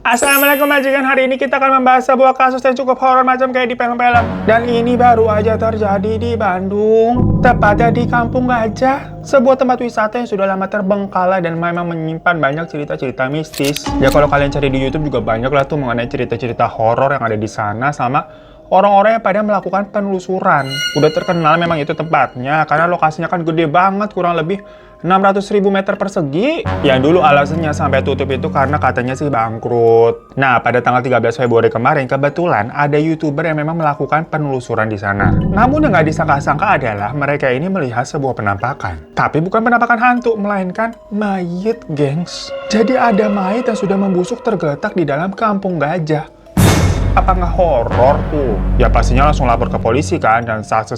Assalamualaikum majikan, hari ini kita akan membahas sebuah kasus yang cukup horor macam kayak di film-film. Dan ini baru aja terjadi di Bandung, tepatnya di Kampung Gajah. Sebuah tempat wisata yang sudah lama terbengkalai dan memang menyimpan banyak cerita-cerita mistis. Ya kalau kalian cari di YouTube juga banyak lah tuh mengenai cerita-cerita horor yang ada di sana sama orang-orang yang pada melakukan penelusuran. Udah terkenal memang itu tempatnya karena lokasinya kan gede banget, kurang lebih 600.000 meter persegi. Yang dulu alasannya sampai tutup itu karena katanya sih bangkrut. Nah, pada tanggal 13 Februari kemarin kebetulan ada YouTuber yang memang melakukan penelusuran di sana. Namun yang nggak disangka-sangka adalah mereka ini melihat sebuah penampakan. Tapi bukan penampakan hantu, melainkan mayit, gengs. Jadi ada mayit yang sudah membusuk tergeletak di dalam Kampung Gajah. Apa nggak horor tuh? Ya pastinya langsung lapor ke polisi kan, dan saat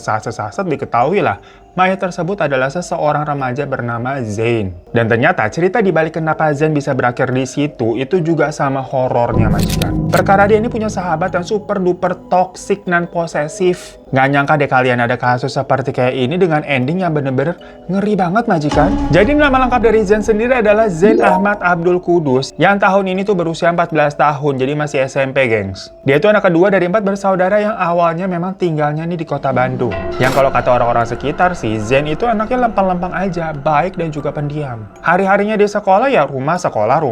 diketahui lah mayat tersebut adalah seseorang remaja bernama Zain. Dan ternyata cerita di balik kenapa Zain bisa berakhir di situ itu juga sama horornya majikan. Perkara dia ini punya sahabat yang super duper toksik dan posesif. Nggak nyangka deh kalian ada kasus seperti kayak ini dengan ending yang bener-bener ngeri banget majikan. Jadi nama lengkap dari Zain sendiri adalah Zain Ahmad Abdul Kudus yang tahun ini tuh berusia 14 tahun, jadi masih SMP gengs. Dia itu anak kedua dari 4 bersaudara yang awalnya memang tinggalnya nih di kota Bandung. Yang kalau kata orang-orang sekitar sih, Zain itu anaknya lempang-lempang aja, baik dan juga pendiam. Hari-harinya di sekolah ya rumah sekolah,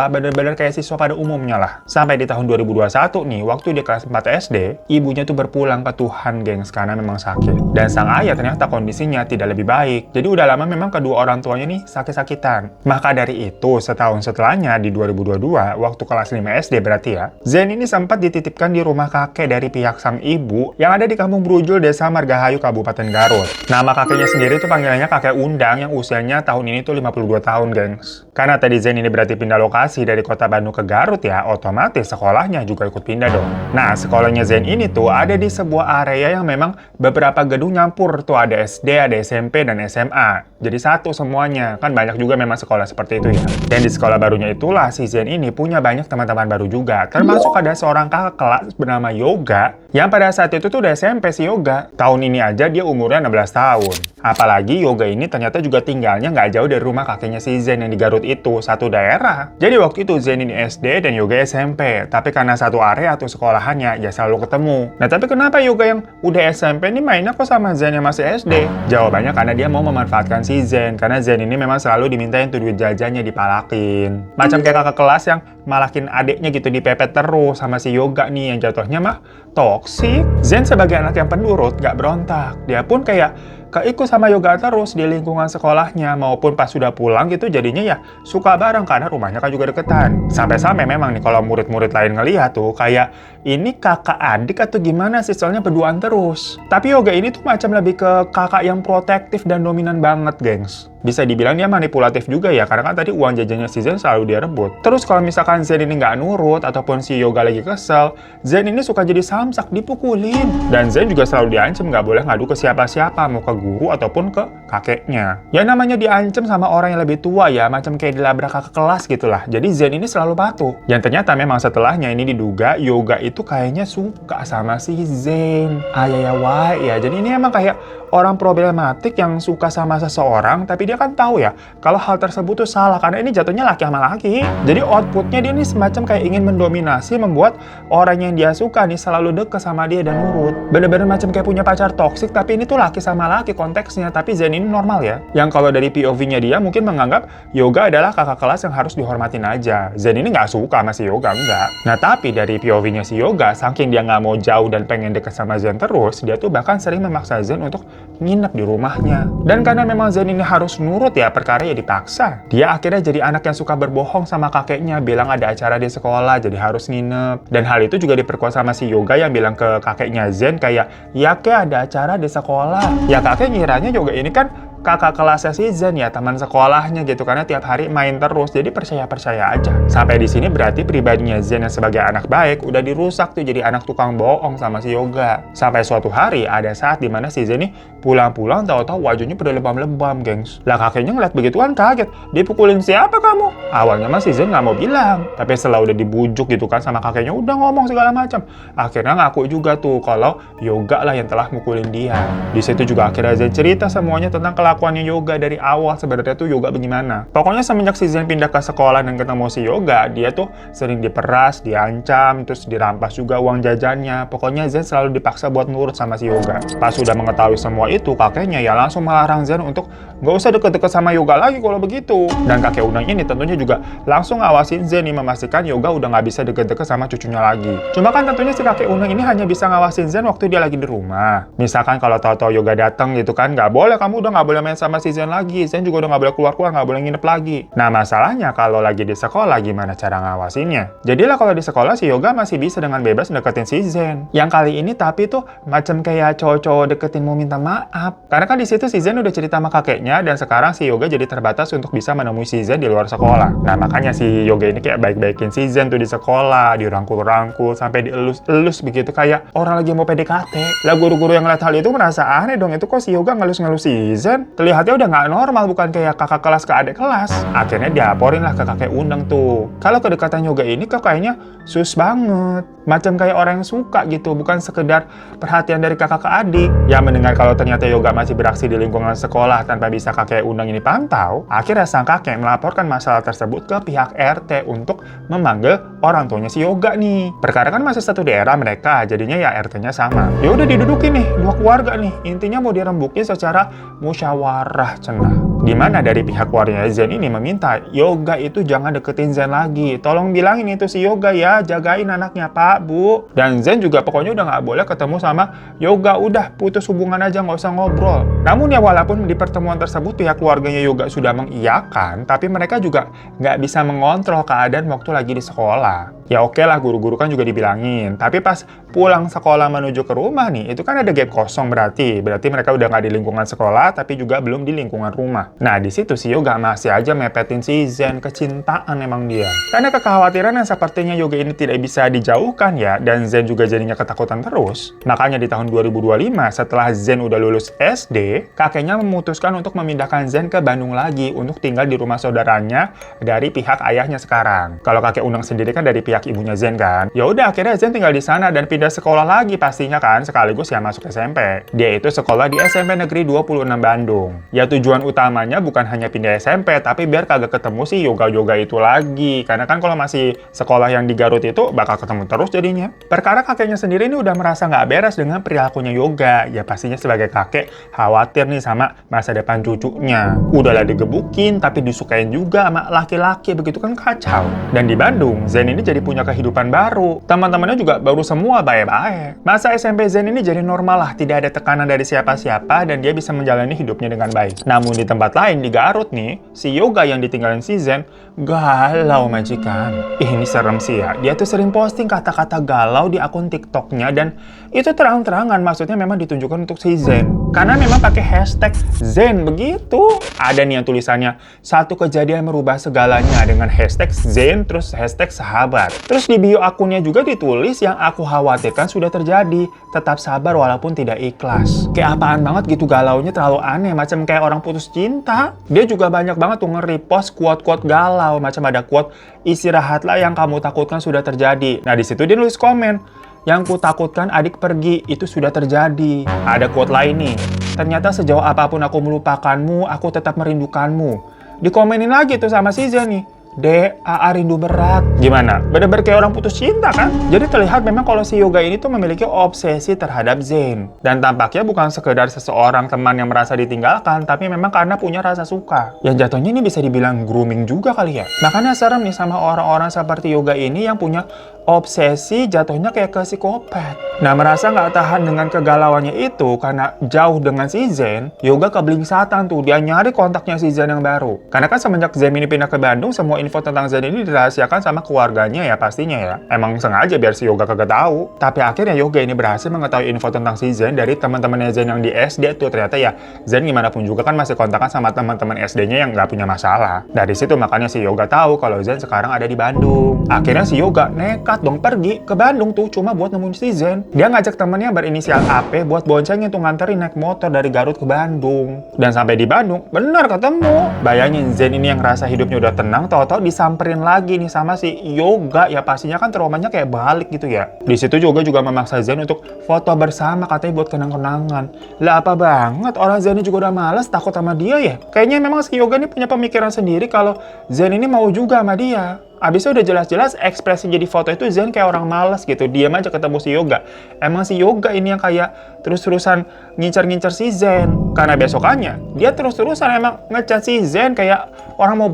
bener-bener kayak siswa pada umumnya lah. Sampai di tahun 2021 nih, waktu dia kelas 4 SD, ibunya tuh berpulang ke Tuhan gengs karena memang sakit. Dan sang ayah ternyata kondisinya tidak lebih baik. Jadi udah lama memang kedua orang tuanya nih sakit-sakitan. Maka dari itu, setahun setelahnya di 2022, waktu kelas 5 SD berarti ya, Zain ini sempat dititipkan di rumah kakek dari pihak sang ibu yang ada di Kampung Brujul, Desa Margahayu, Kabupaten Garut. Nama kakeknya sendiri tuh panggilannya kakek Undang yang usianya tahun ini tuh 52 tahun, gengs. Karena tadi Zain ini berarti pindah lokasi dari kota Bandung ke Garut ya, otomatis sekolahnya juga ikut pindah dong. Nah, sekolahnya Zain ini tuh ada di sebuah area yang memang beberapa gedung nyampur tuh, ada SD, ada SMP, dan SMA. Jadi satu semuanya, kan banyak juga memang sekolah seperti itu ya. Dan di sekolah barunya itulah si Zain ini punya banyak teman-teman baru juga, termasuk ada seorang kakak kelas bernama Yoga, yang pada saat itu tuh udah SMP si Yoga. Tahun ini aja dia umurnya 16 tahun. Apalagi Yoga ini ternyata juga tinggalnya nggak jauh dari rumah kakeknya si Zain yang di Garut itu, satu daerah. Jadi waktu itu Zain ini SD dan Yoga SMP, tapi karena satu area atau sekolahannya ya selalu ketemu. Nah tapi kenapa Yoga yang udah SMP ini mainnya kok sama Zain yang masih SD? Jawabannya karena dia mau memanfaatkan si Zain, karena Zain ini memang selalu dimintain tuh duit jajannya dipalakin. Macam kayak kakak kelas yang malakin adiknya gitu, dipepet terus sama si Yoga nih yang jatuhnya mah toksik. Zain sebagai anak yang penurut gak berontak, dia pun kayak keikut sama Yoga terus di lingkungan sekolahnya, maupun pas sudah pulang gitu jadinya ya suka bareng karena rumahnya kan juga deketan. Sampai-sampai memang nih kalau murid-murid lain ngelihat tuh kayak ini kakak adik atau gimana sih, soalnya berduaan terus. Tapi Yoga ini tuh macam lebih ke kakak yang protektif dan dominan banget gengs. Bisa dibilang dia manipulatif juga ya, karena kan tadi uang jajannya si Zain selalu dia rebut. Terus kalau misalkan Zain ini nggak nurut ataupun si Yoga lagi kesel, Zain ini suka jadi samsak, dipukulin. Dan Zain juga selalu diancam nggak boleh ngadu ke siapa-siapa, mau ke guru ataupun ke kakeknya. Ya namanya diancam sama orang yang lebih tua ya, macam kayak dilabrak kakak kelas gitulah. Jadi Zain ini selalu patuh. Dan ternyata memang setelahnya ini diduga Yoga itu kayaknya suka sama si Zain. Ya. Jadi ini emang kayak orang problematik yang suka sama seseorang, tapi dia kan tahu ya kalau hal tersebut tuh salah karena ini jatuhnya laki sama laki. Jadi outputnya dia ini semacam kayak ingin mendominasi, membuat orang yang dia suka nih selalu deket sama dia dan nurut. Bener-bener macam kayak punya pacar toksik, tapi ini tuh laki sama laki konteksnya, tapi Zain ini normal ya. Yang kalau dari POV-nya dia mungkin menganggap Yoga adalah kakak kelas yang harus dihormatin aja. Zain ini nggak suka sama si Yoga, enggak. Nah tapi dari POV-nya si Yoga, saking dia nggak mau jauh dan pengen deket sama Zain terus, dia tuh bahkan sering memaksa Zain untuk nginep di rumahnya. Dan karena memang Zain ini harus nurut ya, perkara ya dipaksa. Dia akhirnya jadi anak yang suka berbohong sama kakeknya, bilang ada acara di sekolah jadi harus nginep. Dan hal itu juga diperkuat sama si Yoga yang bilang ke kakeknya Zain kayak, ya kek ada acara di sekolah. Ya kakek ngiranya Yoga ini kan kakak kelasnya si Zain ya, teman sekolahnya gitu, karena tiap hari main terus, jadi percaya aja. Sampai di sini berarti pribadinya Zain yang sebagai anak baik udah dirusak tuh jadi anak tukang bohong sama si Yoga. Sampai suatu hari ada saat dimana si Zain nih pulang-pulang tahu-tahu wajahnya pada lebam-lebam gengs. Lah kakeknya ngeliat begituan kaget, dipukulin siapa kamu? Awalnya mah si Zain nggak mau bilang, tapi setelah udah dibujuk gitu kan sama kakeknya, udah ngomong segala macam, akhirnya ngaku juga tuh kalau Yoga lah yang telah mukulin dia. Di situ juga akhirnya Zain cerita semuanya tentang kelakuannya Yoga dari awal sebenarnya tuh Yoga bagaimana. Pokoknya semenjak si Zen pindah ke sekolah dan ketemu si Yoga, dia tuh sering diperas, diancam, terus dirampas juga uang jajannya. Pokoknya Zen selalu dipaksa buat nurut sama si Yoga. Pas sudah mengetahui semua itu, kakeknya ya langsung melarang Zen untuk gak usah deket-deket sama Yoga lagi kalau begitu. Dan kakek Unang ini tentunya juga langsung ngawasin Zen nih, memastikan Yoga udah gak bisa deket-deket sama cucunya lagi. Cuma kan tentunya si kakek Unang ini hanya bisa ngawasin Zen waktu dia lagi di rumah. Misalkan kalau tahu-tahu Yoga datang gitu kan, gak boleh, kamu udah gak boleh main sama si Zen lagi. Zen juga udah gak boleh keluar-keluar, gak boleh nginep lagi. Nah masalahnya kalau lagi di sekolah gimana cara ngawasinnya? Jadilah kalau di sekolah si Yoga masih bisa dengan bebas deketin si Zen. Yang kali ini tapi tuh macam kayak cowok-cowok deketin mau minta maaf. Karena kan di situ si Zen udah cerita sama kakeknya dan sekarang si Yoga jadi terbatas untuk bisa menemui si Zen di luar sekolah. Nah makanya si Yoga ini kayak baik-baikin si Zen tuh di sekolah, dirangkul-rangkul sampai dielus-elus begitu kayak orang lagi mau PDKT. Lah guru-guru yang lihat hal itu merasa aneh dong, itu kok si Yoga ngelus-ngelus si Zen? Terlihatnya udah nggak normal, bukan kayak kakak kelas ke adik kelas. Akhirnya dilaporin lah ke kakek Unang tuh. Kalau kedekatan Yoga ini kok kayaknya sus banget. Macam kayak orang yang suka gitu, bukan sekedar perhatian dari kakak ke adik. Ya mendengar kalau ternyata Yoga masih beraksi di lingkungan sekolah tanpa bisa kakek Unang ini pantau, akhirnya sang kakek melaporkan masalah tersebut ke pihak RT untuk memanggil orang tuanya si Yoga nih. Perkara kan masih satu daerah mereka, jadinya ya RT-nya sama. Ya udah didudukin nih, dua keluarga nih. Intinya mau dirembukin secara musyawarah cenah. Dimana dari pihak keluarganya Zen ini meminta Yoga itu jangan deketin Zen lagi. Tolong bilangin itu si Yoga ya, jagain anaknya Pak, Bu. Dan Zen juga pokoknya udah nggak boleh ketemu sama Yoga. Udah putus hubungan aja, nggak usah ngobrol. Namun ya walaupun di pertemuan tersebut pihak keluarganya Yoga sudah mengiyakan, tapi mereka juga nggak bisa mengontrol keadaan waktu lagi di sekolah. Ya oke lah, guru-guru kan juga dibilangin. Tapi pas pulang sekolah menuju ke rumah nih, itu kan ada gap kosong berarti. Berarti mereka udah nggak di lingkungan sekolah, tapi juga belum di lingkungan rumah. Nah di situ si Yoga masih aja mepetin si Zen, kecintaan emang dia. Karena kekhawatiran yang sepertinya Yoga ini tidak bisa dijauhkan ya, dan Zen juga jadinya ketakutan terus. Makanya di tahun 2025 setelah Zen udah lulus SD, kakeknya memutuskan untuk memindahkan Zen ke Bandung lagi untuk tinggal di rumah saudaranya dari pihak ayahnya sekarang. Kalau kakek Unang sendiri kan dari pihak ibunya Zen kan. Ya udah akhirnya Zen tinggal di sana dan pindah sekolah lagi pastinya kan, sekaligus ya masuk SMP. Dia itu sekolah di SMP Negeri 26 Bandung. Ya tujuan utamanya bukan hanya pindah SMP, tapi biar kagak ketemu si Yoga-Yoga itu lagi. Karena kan kalau masih sekolah yang di Garut itu bakal ketemu terus jadinya. Perkara kakeknya sendiri ini udah merasa nggak beres dengan perilakunya Yoga. Ya pastinya sebagai kakek khawatir nih sama masa depan cucunya. Udahlah digebukin tapi disukain juga sama laki-laki, begitu kan kacau. Dan di Bandung, Zen ini jadi punya kehidupan baru. Teman-temannya juga baru semua baik-baik. Masa SMP Zen ini jadi normal lah, tidak ada tekanan dari siapa-siapa dan dia bisa menjalani hidupnya dengan baik. Namun di tempat lain di Garut nih, si Yoga yang ditinggalin si Zen galau majikan. Ini serem sih ya. Dia tuh sering posting kata-kata galau di akun TikToknya dan itu terang-terangan maksudnya memang ditunjukkan untuk si Zen. Karena memang pakai hashtag Zen begitu. Ada nih yang tulisannya satu kejadian merubah segalanya dengan hashtag Zen terus hashtag sahabat. Terus di bio akunnya juga ditulis yang aku khawatirkan sudah terjadi. Tetap sabar walaupun tidak ikhlas. Kayak apaan banget gitu galaunya, terlalu aneh. Macam kayak orang putus cinta. Dia juga banyak banget tuh nge-repost quote-quote galau. Macam ada quote, istirahatlah yang kamu takutkan sudah terjadi. Nah disitu dia nulis komen, yang ku takutkan adik pergi, itu sudah terjadi. Ada quote lain nih, ternyata sejauh apapun aku melupakanmu, aku tetap merindukanmu. Dikomenin lagi tuh sama si Zen nih. AA rindu berat. Gimana? Bener-bener kayak orang putus cinta kan? Jadi terlihat memang kalau si Yoga ini tuh memiliki obsesi terhadap Zen. Dan tampaknya bukan sekedar seseorang teman yang merasa ditinggalkan, tapi memang karena punya rasa suka. Yang jatuhnya ini bisa dibilang grooming juga kali ya. Makanya serem nih sama orang-orang seperti Yoga ini yang punya obsesi jatuhnya kayak ke psikopat. Nah merasa nggak tahan dengan kegalauannya itu karena jauh dengan si Zen, Yoga keblingsatan tuh, dia nyari kontaknya si Zen yang baru. Karena kan semenjak Zen ini pindah ke Bandung, semua info tentang Zen ini dirahasiakan sama keluarganya ya pastinya ya. Emang sengaja biar si Yoga kagak tahu. Tapi akhirnya Yoga ini berhasil mengetahui info tentang si Zen dari teman-temannya Zen yang di SD tuh. Ternyata ya Zen gimana pun juga kan masih kontakan sama teman-teman SD-nya yang nggak punya masalah. Dari situ makanya si Yoga tahu kalau Zen sekarang ada di Bandung. Akhirnya si Yoga nekat dong pergi ke Bandung tuh cuma buat nemuin si Zen. Dia ngajak temennya berinisial AP buat boncengin tuh nganterin naik motor dari Garut ke Bandung. Dan sampai di Bandung, bener ketemu. Bayangin Zen ini yang rasa hidupnya udah tenang, tahu tahu-tahu disamperin lagi nih sama si Yoga. Ya pastinya kan traumanya kayak balik gitu ya. Di situ Yoga juga memaksa Zen untuk foto bersama, katanya buat kenang-kenangan. Lah apa banget, orang Zen ini juga udah males takut sama dia ya. Kayaknya memang si Yoga ini punya pemikiran sendiri kalau Zen ini mau juga sama dia. Abisnya udah jelas-jelas ekspresi jadi foto itu Zen kayak orang malas gitu. Diam aja ketemu si Yoga. Emang si Yoga ini yang kayak terus-terusan ngincar-ngincar si Zen. Karena besokannya dia terus-terusan emang ngechat si Zen kayak orang mau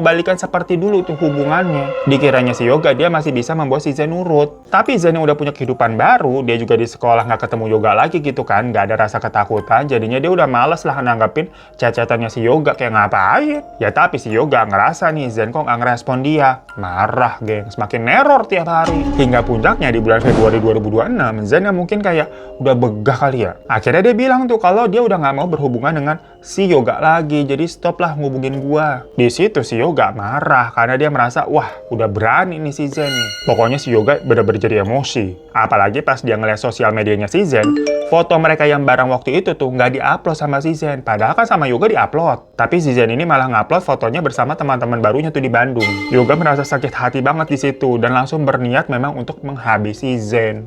balikan seperti dulu tuh hubungannya. Dikiranya si Yoga dia masih bisa membuat si Zen nurut. Tapi Zen yang udah punya kehidupan baru, dia juga di sekolah nggak ketemu Yoga lagi gitu kan. Nggak ada rasa ketakutan, jadinya dia udah males lah nanggapin chat-chatannya si Yoga kayak ngapain. Ya tapi si Yoga ngerasa nih Zen kok nggak ngerespon dia. Marah geng, semakin neror tiap hari. Hingga puncaknya di bulan Februari 2026, Zen yang mungkin kayak udah begah kali ya. Akhirnya dia bilang tuh kalau dia udah nggak mau berhubungan dengan si Yoga lagi, jadi stop lah ngubungin gua. Di situ si Yoga marah karena dia merasa wah udah berani nih si Zen nih. Pokoknya si Yoga bener-bener jadi emosi. Apalagi pas dia ngeliat sosial medianya si Zen, foto mereka yang bareng waktu itu tuh nggak diupload sama si Zen. Padahal kan sama Yoga diupload. Tapi si Zen ini malah ngupload fotonya bersama teman-teman barunya tuh di Bandung. Yoga merasa sakit hati banget di situ dan langsung berniat memang untuk menghabisi Zen.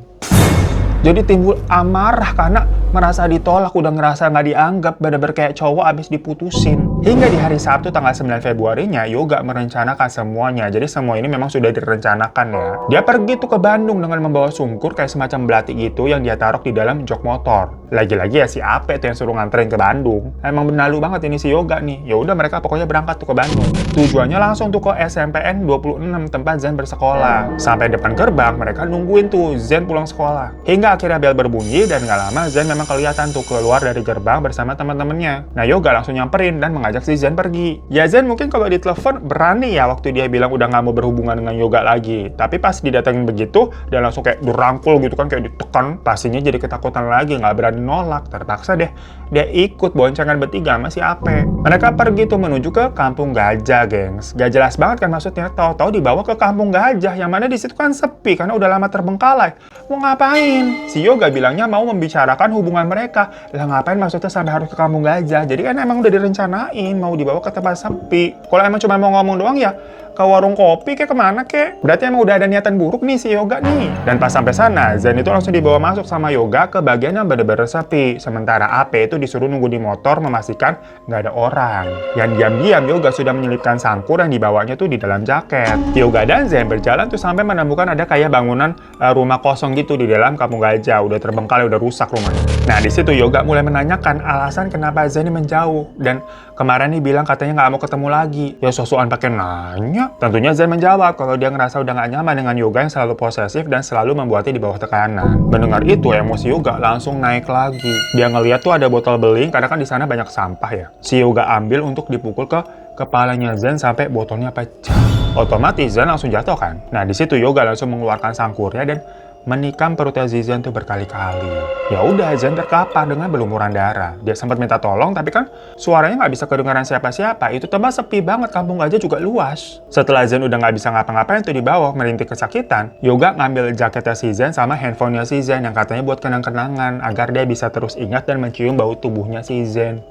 Jadi timbul amarah karena merasa ditolak, udah ngerasa nggak dianggap, bener-bener kayak cowok abis diputusin. Hingga di hari Sabtu tanggal 9 Februarinya, Yoga merencanakan semuanya. Jadi semua ini memang sudah direncanakan ya. Dia pergi tuh ke Bandung dengan membawa sungkur kayak semacam belati gitu yang dia taruh di dalam jok motor. Lagi-lagi ya si Ape tuh yang suruh nganterin ke Bandung. Emang benalu banget ini si Yoga nih. Ya udah mereka pokoknya berangkat tuh ke Bandung. Tujuannya langsung tuh ke SMPN 26 tempat Zen bersekolah. Sampai depan gerbang mereka nungguin tuh Zen pulang sekolah. Hingga akhirnya bel berbunyi dan gak lama Zen memang kelihatan tuh keluar dari gerbang bersama teman-temannya. Nah Yoga langsung nyamperin dan mengajak si Zen pergi. Ya Zen mungkin kalau ditelepon berani ya waktu dia bilang udah gak mau berhubungan dengan Yoga lagi. Tapi pas didatengin begitu, dia langsung kayak dirangkul gitu kan, kayak ditekan. Pastinya jadi ketakutan lagi, gak berani nolak. Terpaksa deh dia ikut boncengan bertiga sama si Ape. Mereka pergi tuh menuju ke Kampung Gajah, gengs. Gak jelas banget kan maksudnya, tahu-tahu dibawa ke Kampung Gajah yang mana di situ kan sepi karena udah lama terbengkalai. Mau ngapain? Si Yoga bilangnya mau membicarakan hubungan mereka. Lah ngapain maksudnya sampai harus ke Kampung Gajah? Jadi kan emang udah direncanain mau dibawa ke tempat sepi. Kalau emang cuma mau ngomong doang ya ke warung kopi kayak kemana kek. Berarti emang udah ada niatan buruk nih si Yoga nih. Dan pas sampai sana, Zen itu langsung dibawa masuk sama Yoga ke bagian yang bener-bener sepi. Sementara Ape itu disuruh nunggu di motor memastikan nggak ada orang. Yang diam-diam Yoga sudah menyelipkan sangkur yang dibawanya tuh di dalam jaket. Yoga dan Zen berjalan tuh sampai menemukan ada kayak bangunan rumah kosong gitu di dalam Kampung Gajah. Udah terbengkalai, udah rusak rumahnya. Nah di situ Yoga mulai menanyakan alasan kenapa Zen ini menjauh. Dan kemarin nih bilang katanya nggak mau ketemu lagi. Ya sosokan pakai nanya. Tentunya Zen menjawab kalau dia ngerasa udah gak nyaman dengan Yoga yang selalu posesif dan selalu membuatnya di bawah tekanan. Mendengar itu, emosi Yoga langsung naik lagi. Dia ngeliat tuh ada botol beling karena kan di sana banyak sampah ya. Si Yoga ambil untuk dipukul ke kepalanya Zen sampai botolnya pecah. Otomatis Zen langsung jatuh kan. Nah di situ Yoga langsung mengeluarkan sangkurnya dan menikam perutnya Zen tuh berkali-kali. Ya udah Zen terkapar dengan berlumuran darah. Dia sempat minta tolong tapi kan suaranya nggak bisa kedengaran siapa-siapa. Itu tempat sepi banget, Kampung Gajah juga luas. Setelah Zen udah nggak bisa ngapa-ngapain tuh di bawah merintih kesakitan, Yoga ngambil jaketnya si Zen sama handphonenya si Zen yang katanya buat kenang-kenangan agar dia bisa terus ingat dan mencium bau tubuhnya si Zen.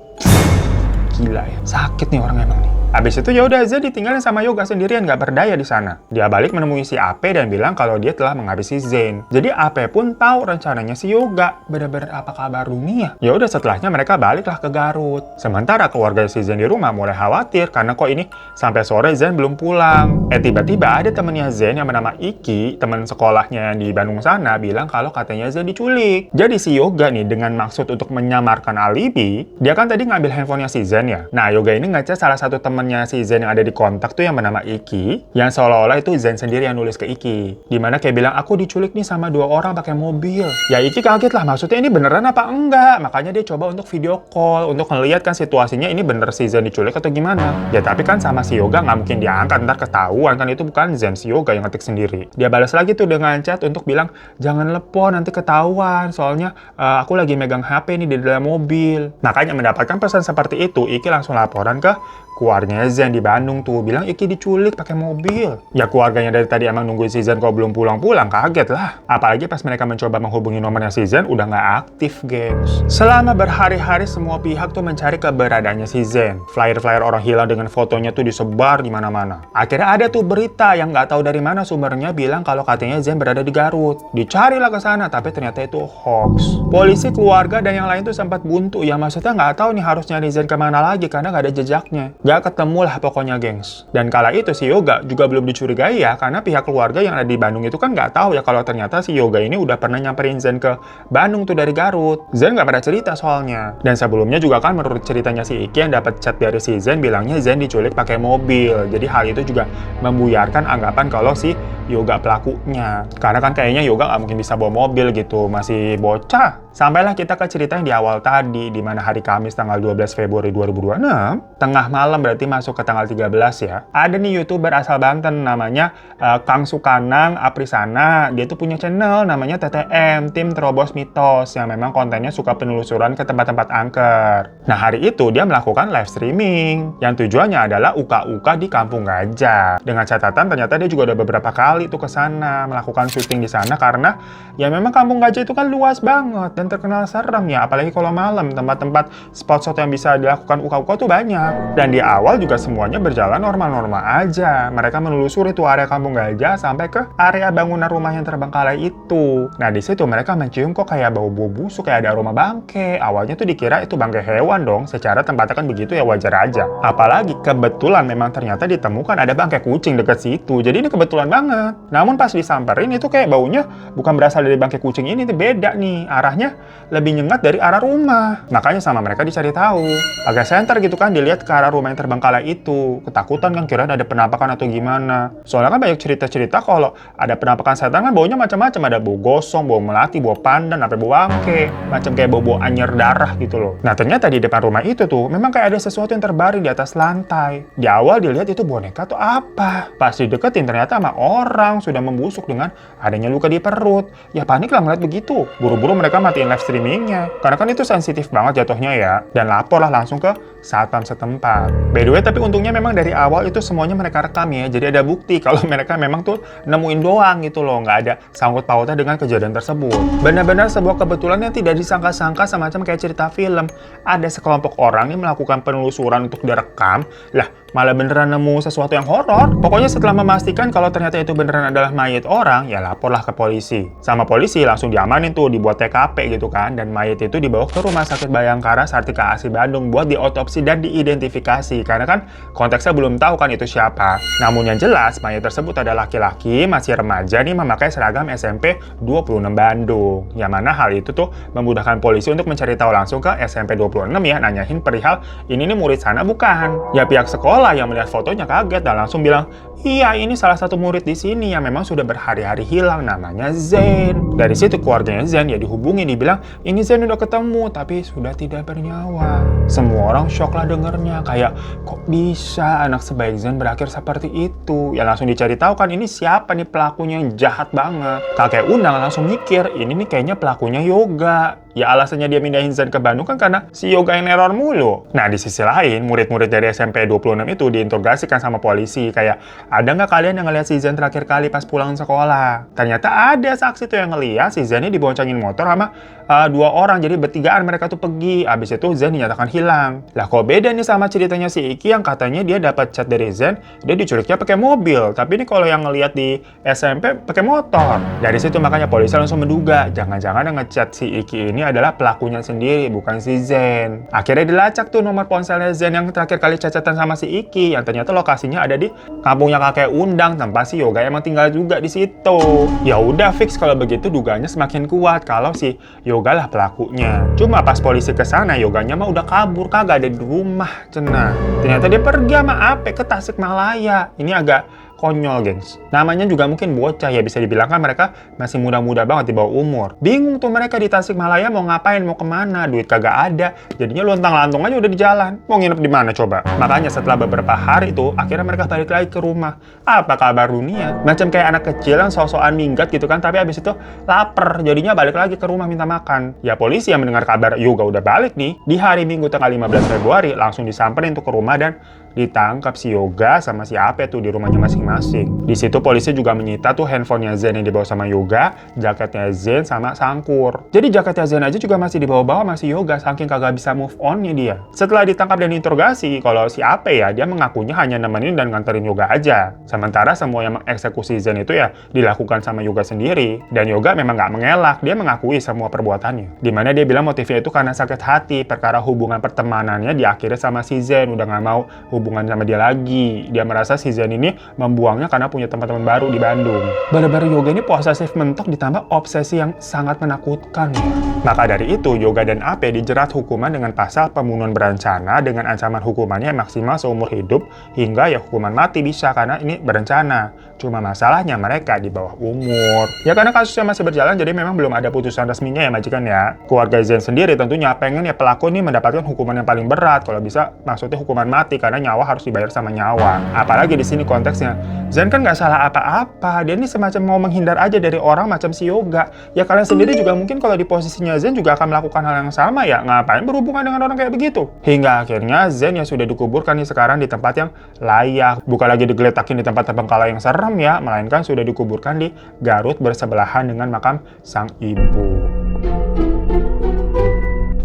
Gila ya, sakit nih orang emang nih. Abis itu ya udah Zen ditinggalin sama Yoga sendirian, gak berdaya di sana. Dia balik menemui si Ape dan bilang kalau dia telah menghabisi Zen. Jadi Ape pun tahu rencananya si Yoga. Bener-bener apa kabar dunia? Ya udah setelahnya mereka baliklah ke Garut. Sementara keluarga si Zen di rumah mulai khawatir karena kok ini sampai sore Zen belum pulang. Tiba-tiba ada temennya Zen yang bernama Iki, teman sekolahnya yang di Bandung sana, bilang kalau katanya Zen diculik. Jadi si Yoga nih dengan maksud untuk menyamarkan alibi, dia kan tadi ngambil handphonenya si Zen ya. Nah Yoga ini ngechat salah satu temennya si Zen yang ada di kontak tuh yang bernama Iki, yang seolah-olah itu Zen sendiri yang nulis ke Iki. Dimana kayak bilang, aku diculik nih sama 2 orang pakai mobil. Ya Iki kaget lah, maksudnya ini beneran apa enggak? Makanya dia coba untuk video call, untuk ngeliat kan situasinya ini bener si Zen diculik atau gimana. Ya tapi kan sama si Yoga nggak mungkin diangkat, ntar ketahuan kan itu bukan Zen, si Yoga yang ngetik sendiri. Dia balas lagi tuh dengan chat untuk bilang, jangan telepon nanti ketahuan, soalnya aku lagi megang HP nih di dalam mobil. Makanya mendapatkan pesan seperti itu, Iki langsung laporan ke keluarga keluarganya Zen di Bandung tuh bilang Iki diculik pakai mobil. Ya keluarganya dari tadi emang nungguin si Zen kok belum pulang-pulang, kaget lah. Apalagi pas mereka mencoba menghubungi nomornya si Zen udah nggak aktif, gengs. Selama berhari-hari semua pihak tuh mencari keberadaannya si Zen. Flyer-flyer orang hilang dengan fotonya tuh disebar di mana-mana. Akhirnya ada tuh berita yang nggak tahu dari mana sumbernya bilang kalau katanya Zen berada di Garut. Dicarilah ke sana tapi ternyata itu hoax. Polisi, keluarga dan yang lain tuh sempat buntu. Ya maksudnya nggak tahu nih harus nyari Zen kemana lagi karena nggak ada jejaknya. Nggak ketemu lah pokoknya, gengs. Dan kala itu si Yoga juga belum dicurigai ya karena pihak keluarga yang ada di Bandung itu kan nggak tahu ya kalau ternyata si Yoga ini udah pernah nyamperin Zen ke Bandung tuh dari Garut. Zen nggak pernah cerita soalnya. Dan sebelumnya juga kan menurut ceritanya si Iki yang dapat chat dari si Zen bilangnya Zen diculik pakai mobil. Jadi hal itu juga membuyarkan anggapan kalau si Yoga pelakunya. Karena kan kayaknya Yoga nggak mungkin bisa bawa mobil gitu, masih bocah. Sampailah kita ke cerita yang di awal tadi, di mana hari Kamis tanggal 12 Februari 2026, tengah malam berarti masuk ke tanggal 13 ya. Ada nih YouTuber asal Banten namanya Kang Sukanang Aprisana. Dia tuh punya channel namanya TTM, Tim Terobos Mitos, yang memang kontennya suka penelusuran ke tempat-tempat angker. Nah hari itu dia melakukan live streaming, yang tujuannya adalah uka-uka di Kampung Gajah. Dengan catatan ternyata dia juga udah beberapa kali tuh ke sana, melakukan syuting di sana karena ya memang Kampung Gajah itu kan luas banget dan terkenal serem ya, apalagi kalau malam. Tempat-tempat spot-spot yang bisa dilakukan uka-uka tuh banyak. Dan di awal juga semuanya berjalan normal-normal aja. Mereka menelusuri tuh area Kampung Gajah sampai ke area bangunan rumah yang terbengkalai itu. Nah di situ mereka mencium kok kayak bau-bau busuk, kayak ada aroma bangke. Awalnya tuh dikira itu bangke hewan dong, secara tempatnya kan begitu ya wajar aja. Apalagi kebetulan memang ternyata ditemukan ada bangke kucing dekat situ. Jadi ini kebetulan banget. Namun pas disamperin itu kayak baunya bukan berasal dari bangke kucing ini, beda nih. Arahnya lebih nyengat dari arah rumah. Makanya sama mereka dicari tahu. Agak center gitu kan, dilihat ke arah rumah yang terbengkalai itu. Ketakutan kan kirain ada penampakan atau gimana. Soalnya kan banyak cerita-cerita kalau ada penampakan setan kan baunya macam-macam. Ada bau gosong, bau melati, bau pandan, sampai bau bangke. Macam kayak bau-bau anyer darah gitu loh. Nah ternyata di depan rumah itu tuh memang kayak ada sesuatu yang terbaring di atas lantai. Di awal dilihat itu boneka atau apa. Pas dideketin ternyata sama orang sudah membusuk dengan adanya luka di perut. Ya panik lah ngeliat begitu. Buru-buru mereka matiin live streamingnya. Karena kan itu sensitif banget jatuhnya ya. Dan lapor lah langsung ke satpam setempat. By the way, tapi untungnya memang dari awal itu semuanya mereka rekam ya. Jadi ada bukti kalau mereka memang tuh nemuin doang gitu loh. Nggak ada sangkut pautnya dengan kejadian tersebut. Benar-benar sebuah kebetulan yang tidak disangka-sangka, semacam kayak cerita film. Ada sekelompok orang yang melakukan penelusuran untuk direkam. Lah, malah beneran nemu sesuatu yang horor. Pokoknya setelah memastikan kalau ternyata itu beneran adalah mayat orang, ya laporlah ke polisi. Sama polisi langsung diamanin tuh, dibuat TKP gitu kan. Dan mayat itu dibawa ke Rumah Sakit Bayangkara Sartika Asi Bandung buat diotopsi dan diidentifikasi. Karena kan konteksnya belum tahu kan itu siapa. Namun yang jelas, mayat tersebut adalah laki-laki, masih remaja nih, memakai seragam SMP 26 Bandung. Yang mana hal itu tuh memudahkan polisi untuk mencari tahu langsung ke SMP 26 ya, nanyain perihal ini nih murid sana bukan. Ya pihak sekolah yang melihat fotonya kaget dan langsung bilang, iya ini salah satu murid di sini yang memang sudah berhari-hari hilang, namanya Zen. Dari situ keluarganya Zen ya dihubungi, dibilang ini Zen udah ketemu tapi sudah tidak bernyawa. Semua orang shock lah dengernya, kayak kok bisa anak sebaik Zen berakhir seperti itu. Ya langsung dicari tahu kan ini siapa nih pelakunya yang jahat banget. Kakek Undang langsung mikir ini nih kayaknya pelakunya Yoga. Ya alasannya dia mindahin Zen ke Bandung kan karena si Yoga yang neror mulu. Nah di sisi lain, murid-murid dari SMP 26 itu diinterogasikan sama polisi. Kayak, ada nggak kalian yang ngeliat si Zen terakhir kali pas pulang sekolah? Ternyata ada saksi tuh yang ngeliat si Zen ini diboncengin motor sama dua orang. Jadi bertigaan mereka tuh pergi. Abis itu Zen dinyatakan hilang. Lah kok beda nih sama ceritanya si Iki yang katanya dia dapat chat dari Zen, dia diculiknya pakai mobil. Tapi ini kalau yang ngeliat di SMP pakai motor. Dari situ makanya polisi langsung menduga, jangan-jangan yang ngechat si Iki ini adalah pelakunya sendiri, bukan si Zen. Akhirnya dilacak tuh nomor ponselnya Zen yang terakhir kali cacatan sama si Iki, yang ternyata lokasinya ada di kampungnya kakek Undang, tempat si Yoga emang tinggal juga di situ. Ya udah fix kalau begitu, dugaannya semakin kuat kalau si Yoga lah pelakunya. Cuma pas polisi ke sana, Yoganya mah udah kabur, kagak ada di rumah, cenah. Ternyata dia pergi sama Ape ke Tasikmalaya. Ini agak konyol, gengs. Namanya juga mungkin bocah ya, bisa dibilang kan mereka masih muda-muda banget di bawah umur. Bingung tuh mereka di Tasikmalaya mau ngapain, mau kemana, duit kagak ada. Jadinya lontang-lantung aja udah di jalan. Mau nginep di mana coba? Makanya setelah beberapa hari itu, akhirnya mereka balik lagi ke rumah. Apa kabar dunia? Macam kayak anak kecil yang sok-sokan minggat gitu kan, tapi habis itu lapar. Jadinya balik lagi ke rumah minta makan. Ya polisi yang mendengar kabar Yoga udah balik nih, di hari Minggu tanggal 15 Februari langsung disamperin tuh ke rumah dan ditangkap si Yoga sama si Ape tuh di rumahnya masing-masing. Di situ polisi juga menyita tuh handphonenya Zen yang dibawa sama Yoga, jaketnya Zen sama Sangkur. Jadi jaketnya Zen aja juga masih dibawa-bawa masih Yoga, saking kagak bisa move on-nya dia. Setelah ditangkap dan interogasi, kalau si Ape ya dia mengakunya hanya nemenin dan nganterin Yoga aja. Sementara semua yang mengeksekusi Zen itu ya dilakukan sama Yoga sendiri. Dan Yoga memang nggak mengelak, dia mengakui semua perbuatannya. Dimana dia bilang motifnya itu karena sakit hati, perkara hubungan pertemanannya diakhiri sama si Zen, udah nggak mau hubungan sama dia lagi. Dia merasa si Zen ini membuangnya karena punya teman-teman baru di Bandung. Bener-bener Yoga ini posesif mentok ditambah obsesi yang sangat menakutkan. Maka dari itu, Yoga dan Ape dijerat hukuman dengan pasal pembunuhan berencana dengan ancaman hukumannya maksimal seumur hidup hingga ya hukuman mati bisa karena ini berencana. Cuma masalahnya mereka di bawah umur. Ya karena kasusnya masih berjalan jadi memang belum ada putusan resminya ya majikan ya. Keluarga Zen sendiri tentunya pengen ya pelaku ini mendapatkan hukuman yang paling berat. Kalau bisa maksudnya hukuman mati karena nyawa harus dibayar sama nyawa. Apalagi di sini konteksnya Zen kan nggak salah apa-apa. Dia ini semacam mau menghindar aja dari orang macam si Yoga. Ya kalian sendiri juga mungkin kalau di posisinya Zen juga akan melakukan hal yang sama ya. Ngapain berhubungan dengan orang kayak begitu? Hingga akhirnya Zen ya sudah dikuburkan nih sekarang di tempat yang layak. Bukan lagi digeletakin di tempat terbengkalai yang serem ya, melainkan sudah dikuburkan di Garut bersebelahan dengan makam sang ibu.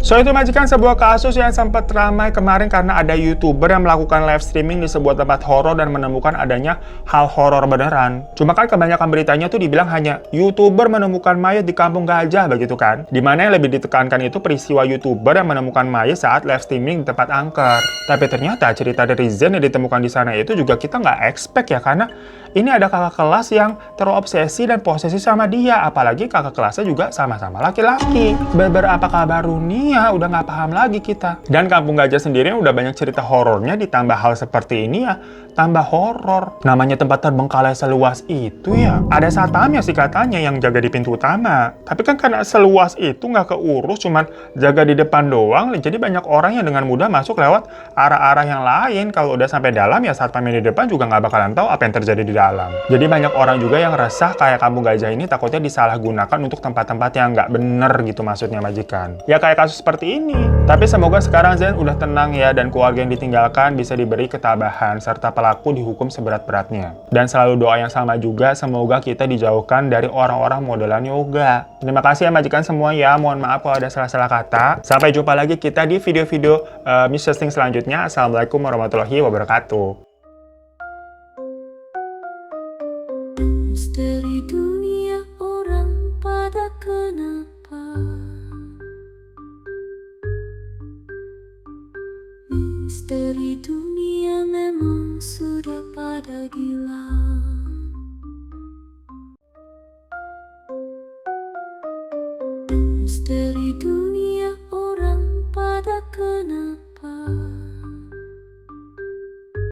So itu majikan sebuah kasus yang sempat ramai kemarin karena ada YouTuber yang melakukan live streaming di sebuah tempat horor dan menemukan adanya hal horor beneran. Cuma kan kebanyakan beritanya tuh dibilang hanya YouTuber menemukan mayat di Kampung Gajah begitu kan. Dimana yang lebih ditekankan itu peristiwa YouTuber yang menemukan mayat saat live streaming di tempat angker. Tapi ternyata cerita dari Zen yang ditemukan di sana itu juga kita nggak expect ya, karena ini ada kakak kelas yang terobsesi dan posesif sama dia. Apalagi kakak kelasnya juga sama-sama laki-laki. Beberapa kabar dunia udah nggak paham lagi kita. Dan Kampung Gajah sendiri udah banyak cerita horornya, ditambah hal seperti ini ya tambah horor. Namanya tempat terbengkalai seluas itu ya. Ada satpamnya sih katanya yang jaga di pintu utama. Tapi kan karena seluas itu nggak keurus, cuman jaga di depan doang. Jadi banyak orang yang dengan mudah masuk lewat arah-arah yang lain. Kalau udah sampai dalam ya satpamnya di depan juga nggak bakalan tahu apa yang terjadi di dalam. Jadi banyak orang juga yang resah kayak Kampung Gajah ini takutnya disalahgunakan untuk tempat-tempat yang nggak bener gitu maksudnya majikan. Ya kayak kasus seperti ini. Tapi semoga sekarang Zen udah tenang ya dan keluarga yang ditinggalkan bisa diberi ketabahan serta pelaku dihukum seberat-beratnya. Dan selalu doa yang sama juga, semoga kita dijauhkan dari orang-orang modelan Yoga. Terima kasih ya majikan semua ya, mohon maaf kalau ada salah-salah kata. Sampai jumpa lagi kita di video-video Misteri selanjutnya. Assalamualaikum warahmatullahi wabarakatuh. Misteri dunia orang pada kenapa? Misteri dunia memang sudah pada gila. Misteri dunia orang pada kenapa?